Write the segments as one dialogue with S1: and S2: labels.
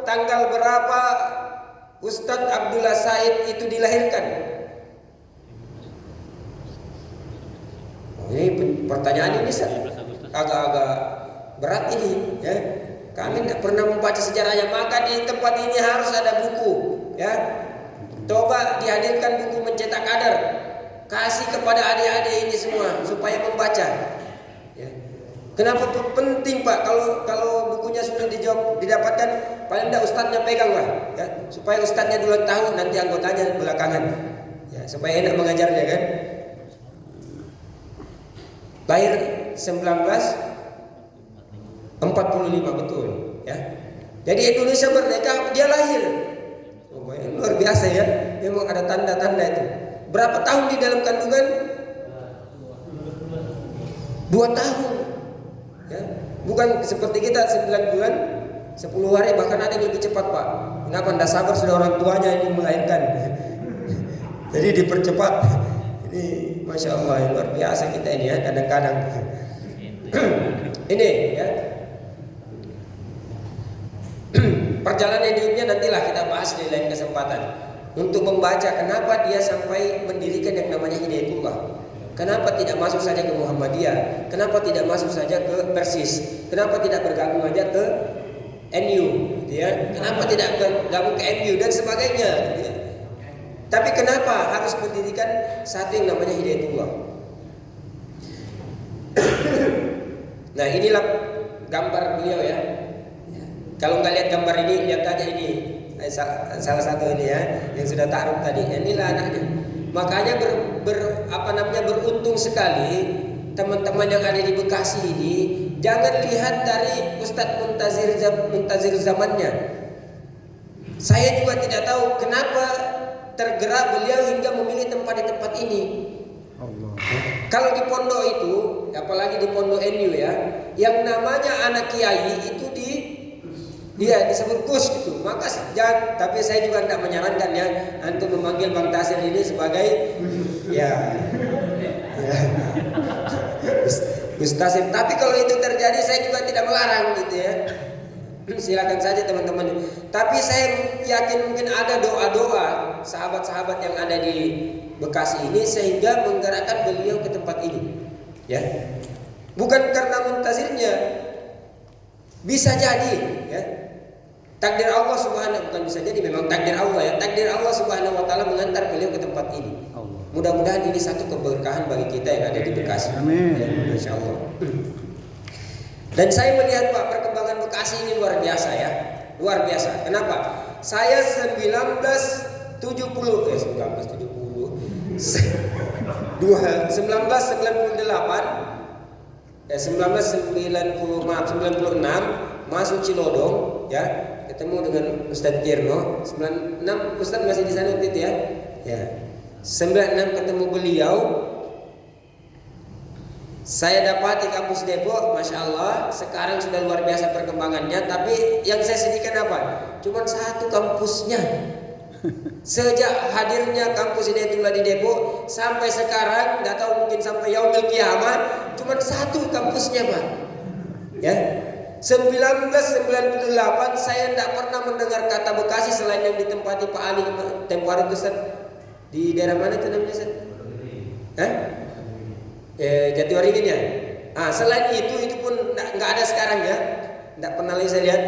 S1: tanggal berapa Ustadz Abdullah Said itu dilahirkan? Ini pertanyaan ini agak-agak berat ini, ya. Kami tidak pernah membaca sejarahnya, maka di tempat ini harus ada buku, ya. Coba dihadirkan buku mencetak kadar, kasih kepada adik-adik ini semua supaya membaca. Ya. Kenapa penting Pak? Kalau bukunya sudah didapatkan, paling tidak ustadznya pegang lah, ya. Supaya ustadznya dulu tahu, nanti anggotanya belakangan, ya. Supaya enak mengajarnya kan. Lahir 1945 betul, ya. Jadi Indonesia merdeka dia lahir. Luar biasa ya, memang ada tanda-tanda itu. Berapa tahun di dalam kandungan? 2 tahun, ya. Bukan seperti kita 9 bulan 10 hari, bahkan ada yang lebih cepat Pak. Kenapa? Anda sabar sudah orang tuanya ini melahirkan. Jadi dipercepat. Ini Masya Allah, luar biasa kita ini ya, kadang-kadang. Ini ya, perjalanan hidupnya nantilah kita bahas di lain kesempatan. Untuk membaca kenapa dia sampai mendirikan yang namanya Hidayatullah. Kenapa tidak masuk saja ke Muhammadiyah? Kenapa tidak masuk saja ke Persis? Kenapa tidak bergabung aja ke NU? Gitu ya? Kenapa tidak bergabung ke MU dan sebagainya? Gitu ya? Tapi kenapa harus mendirikan satu yang namanya Hidayatullah? Nah inilah gambar beliau ya. Kalau nggak lihat gambar ini, lihat aja ini salah satu ini ya yang sudah ta'aruf tadi. Inilah anaknya. Makanya beruntung sekali teman-teman yang ada di Bekasi ini. Jangan lihat dari Ustadz Muntazir zamannya. Saya juga tidak tahu kenapa tergerak beliau hingga memilih tempat di tempat ini. Allah. Kalau di pondok itu, apalagi di pondok NU ya, yang namanya anak kiai itu disebut Gus gitu. Maka jangan, tapi saya juga tidak menyarankan ya untuk memanggil Bang Tasir ini sebagai Gus Tasir. Tapi kalau itu terjadi saya juga tidak melarang gitu ya. Silakan saja teman-teman. Tapi saya yakin mungkin ada doa-doa sahabat-sahabat yang ada di Bekasi ini sehingga menggerakkan beliau ke tempat ini. Ya. Bukan karena muntazirnya. Bisa jadi, ya. Takdir Allah Subhanahu, bukan bisa jadi, memang takdir Allah ya. Takdir Allah Subhanahu wa taala mengantar beliau ke tempat ini. Mudah-mudahan ini satu keberkahan bagi kita yang ada di Bekasi. Amin. Ya, insyaallah. Dan saya melihat Pak, perkembangan Bekasi ini luar biasa ya. Luar biasa. Kenapa? Saya 1998 96 masuk Cilodong ya, ketemu dengan Ustadz Kirno. 96 Ustadz masih di sana waktu itu ya. Ya. 96 ketemu beliau. Saya dapati kampus Depok, Masya Allah, sekarang sudah luar biasa perkembangannya. Tapi yang saya sedihkan apa? Cuman satu kampusnya. Sejak hadirnya kampus Hidayatullah di Depok sampai sekarang, nggak tahu mungkin sampai yaumil kiamat, cuman satu kampusnya Pak. Ya, 1998 saya tidak pernah mendengar kata Bekasi selain yang ditempati Pak Ali tempo hari itu Ustaz. Di daerah mana itu namanya Ustaz? Jatiwaringin ya. Selain itu pun nggak ada sekarang ya, nggak pernah lagi saya lihat.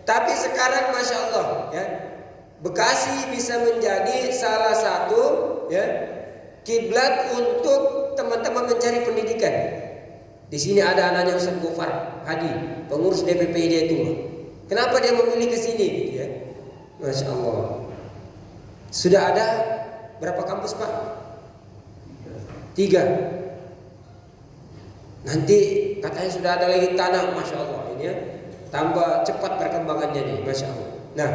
S1: Tapi sekarang Masya Allah ya, Bekasi bisa menjadi salah satu ya kiblat untuk teman-teman mencari pendidikan. Di sini ada anaknya Ustaz Gofar Hadi, pengurus DPP Hidayatullah. Kenapa dia memilih ke sini gitu ya? Masya Allah. Sudah ada berapa kampus Pak? 3. Nanti katanya sudah ada lagi tanah, Masya Allah ini ya. Tambah cepat perkembangannya nih, Masya Allah. Nah,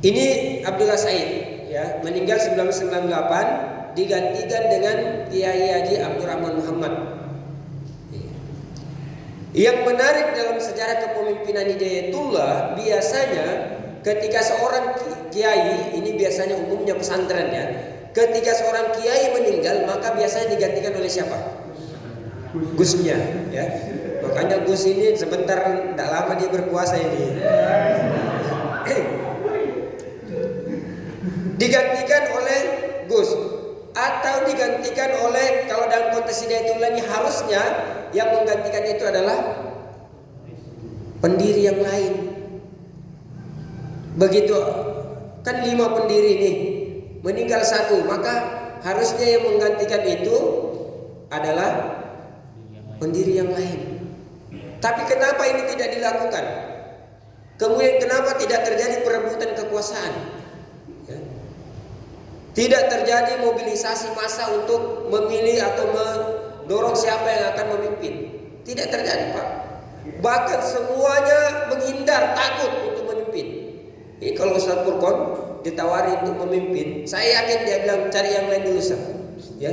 S1: ini Abdullah Said ya, meninggal 1998, digantikan dengan Kiai Haji Abdurrahman Muhammad. Yang menarik dalam sejarah kepemimpinan Hidayatullah, biasanya ketika seorang kiai, ini biasanya umumnya pesantren ya, ketika seorang kiai meninggal maka biasanya digantikan oleh siapa? Gusnya ya. Makanya Gus ini sebentar tidak lama dia berkuasa ini. Digantikan oleh Gus atau digantikan oleh, kalau dalam konteks Hidayatullah ini harusnya yang menggantikan itu adalah pendiri yang lain. Begitu kan 5 pendiri ini meninggal 1, maka harusnya yang menggantikan itu adalah pendiri yang lain. Tapi kenapa ini tidak dilakukan? Kemudian kenapa tidak terjadi perebutan kekuasaan? Ya. Tidak terjadi mobilisasi massa untuk memilih atau mendorong siapa yang akan memimpin. Tidak terjadi, Pak. Bahkan semuanya menghindar, takut untuk memimpin. Ini kalau Ustaz Furqon ditawari untuk memimpin, saya yakin dia bilang cari yang lain dulu, Ustaz. Ya.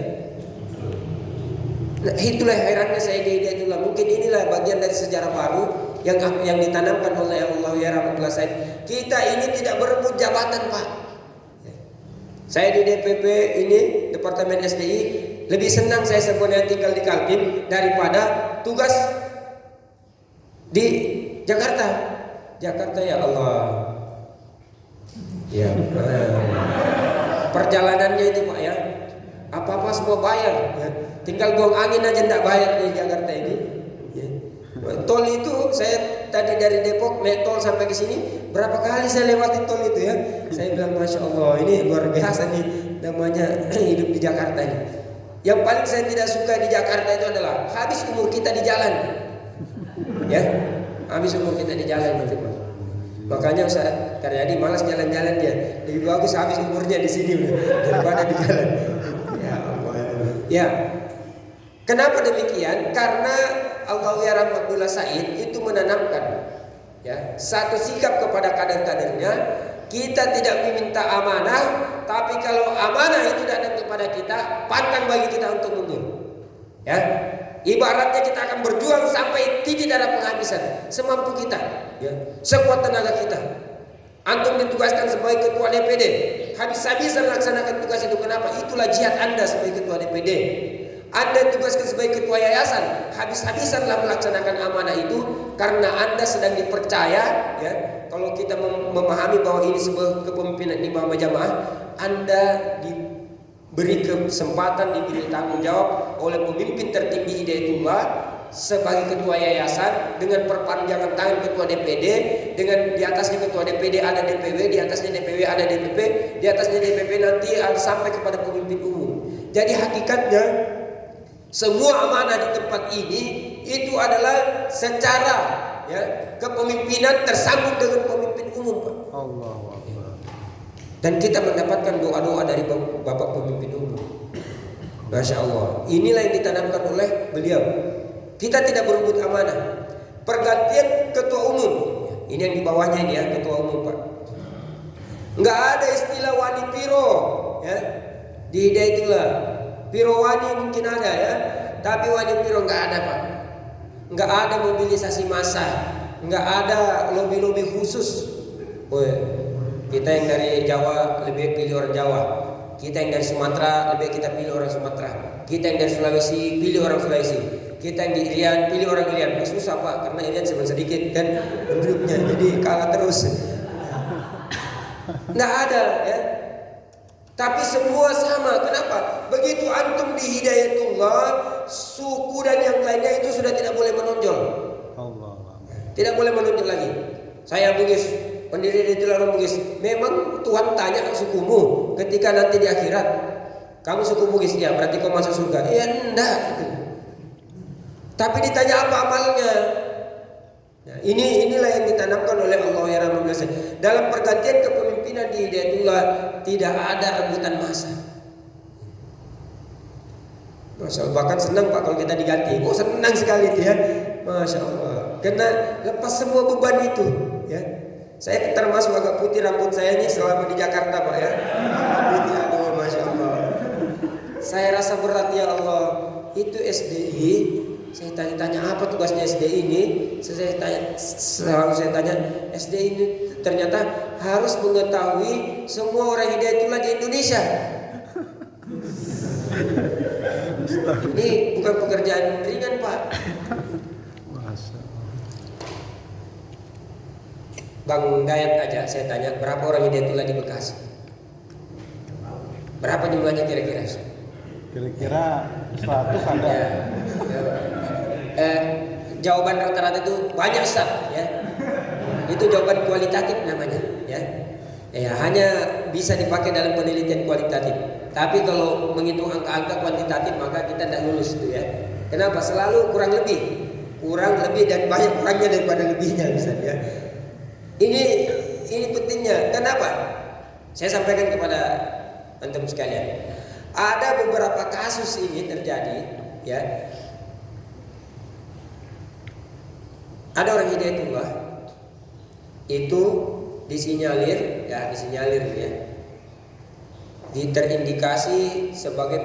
S1: Nah, itulah herannya saya di Hidayatullah. Mungkin inilah bagian dari sejarah baru yang ditanamkan oleh Allah ya rahmatullah Said. Kita ini tidak berebut jabatan, Pak. Saya di DPP ini, Departemen SDI, lebih senang saya sebenarnya tinggal di Kaltim daripada tugas di Jakarta. Jakarta ya Allah. Ya. Perjalanannya itu, Pak, ya. Apa-apa semua bayar, ya. Tinggal buang angin aja tidak bayar di Jakarta ini, ya. Tol itu saya tadi dari Depok naik tol sampai ke sini, berapa kali saya lewati tol itu, ya. Saya bilang Masya Allah, ini luar biasa nih namanya hidup di Jakarta ini. Yang paling saya tidak suka di Jakarta itu adalah habis umur kita di jalan, ya. Habis umur kita di jalan gitu, Pak. Makanya Ustaz Karyadi malas jalan-jalan dia. Lebih bagus habis umurnya di sini daripada di jalan. Ya Allah. Ya. Kenapa demikian? Karena Al-Ghawi Rahmatullah Said itu menanamkan, ya, satu sikap kepada kader-kadernya. Kita tidak meminta amanah, tapi kalau amanah itu datang kepada kita, pantang bagi kita untuk mundur. Ya. Ibaratnya kita akan berjuang sampai titik darah penghabisan semampu kita, ya, sekuat tenaga kita. Antum ditugaskan sebagai ketua DPD, habis-habisan laksanakan tugas itu. Kenapa? Itulah jihad Anda sebagai ketua DPD. Anda ditugaskan sebagai ketua yayasan, habis-habisanlah melaksanakan amanah itu karena Anda sedang dipercaya, ya. Kalau kita memahami bahwa ini sebuah kepemimpinan di bawah jamaah, Anda diberi kesempatan, diberi tanggung jawab oleh pemimpin tertinggi Hidayatullah sebagai ketua yayasan dengan perpanjangan tangan ketua DPD, dengan di atasnya ketua DPD ada DPW, di atasnya DPW ada DPP, di atasnya DPP nanti ada sampai kepada pemimpin umum. Jadi hakikatnya semua amanah di tempat ini itu adalah secara, ya, kepemimpinan tersambung dengan pemimpin umum, Pak. Allah. Dan kita mendapatkan doa-doa dari Bapak Pemimpin Umum. Masya Allah. Inilah yang ditanamkan oleh beliau. Kita tidak berebut amanah. Pergantian ketua umum. Ini yang di bawahnya ini, ya, ketua umum, Pak. Nggak ada istilah wani piro, ya. Di Hidayatullah. Piro wani mungkin ada, ya. Tapi wani piro nggak ada, Pak. Nggak ada mobilisasi massa. Nggak ada lobi-lobi khusus. Kita yang dari Jawa lebih pilih orang Jawa. Kita yang dari Sumatera lebih kita pilih orang Sumatera. Kita yang dari Sulawesi pilih orang Sulawesi. Kita yang di Irian pilih orang Irian. Susah, Pak, karena Irian sebenarnya sedikit kan penduduknya, jadi kalah terus. Nggak ada, ya. Tapi semua sama. Kenapa? Begitu antum di Hidayatullah, suku dan yang lainnya itu sudah tidak boleh menonjol. Tidak boleh menonjol lagi. Saya Bugis, pendiri di Tulang Bugis. Memang Tuhan tanya sukumu ketika nanti di akhirat, kamu suku Bugis, ya berarti kau masuk surga. Ya enggak gitu. Tapi ditanya apa amalnya. Nah, inilah yang ditanamkan oleh Allah ya Rahmatullah. Dalam pergantian kepemimpinan di Hidayatullah tidak ada rebutan massa. Masya Allah, bahkan senang, Pak, kalau kita diganti. Oh, senang sekali itu, ya. Masya Allah. Karena lepas semua beban itu, ya. Saya termasuk agak putih rambut saya ini selama di Jakarta, Pak, ya. Putih, aduh, Masya Allah. Saya rasa berat, ya Allah. Itu SDI. Saya tanya apa tugasnya SDI ini. Selalu saya tanya, SDI ini ternyata harus mengetahui semua orang Hidayatullah di Indonesia. Ini bukan pekerjaan ringan, Pak. Bang Dayat aja saya tanya berapa orang Hidayatullah di Bekasi? Berapa jumlahnya kira-kira?
S2: Kira-kira 100 ada.
S1: Ya. Jawaban rata-rata itu banyak Ustaz ya. Itu jawaban kualitatif namanya ya. Ya, hanya bisa dipakai dalam penelitian kualitatif. Tapi kalau menghitung angka-angka kuantitatif maka kita tidak lulus itu ya. Kenapa? Selalu kurang lebih dan banyak kurangnya daripada lebihnya Ustaz ya. Ini pentingnya. Kenapa? Saya sampaikan kepada antum sekalian. Ada beberapa kasus ini terjadi ya. Ada orang Hidayatullah itu disinyalir ya, terindikasi sebagai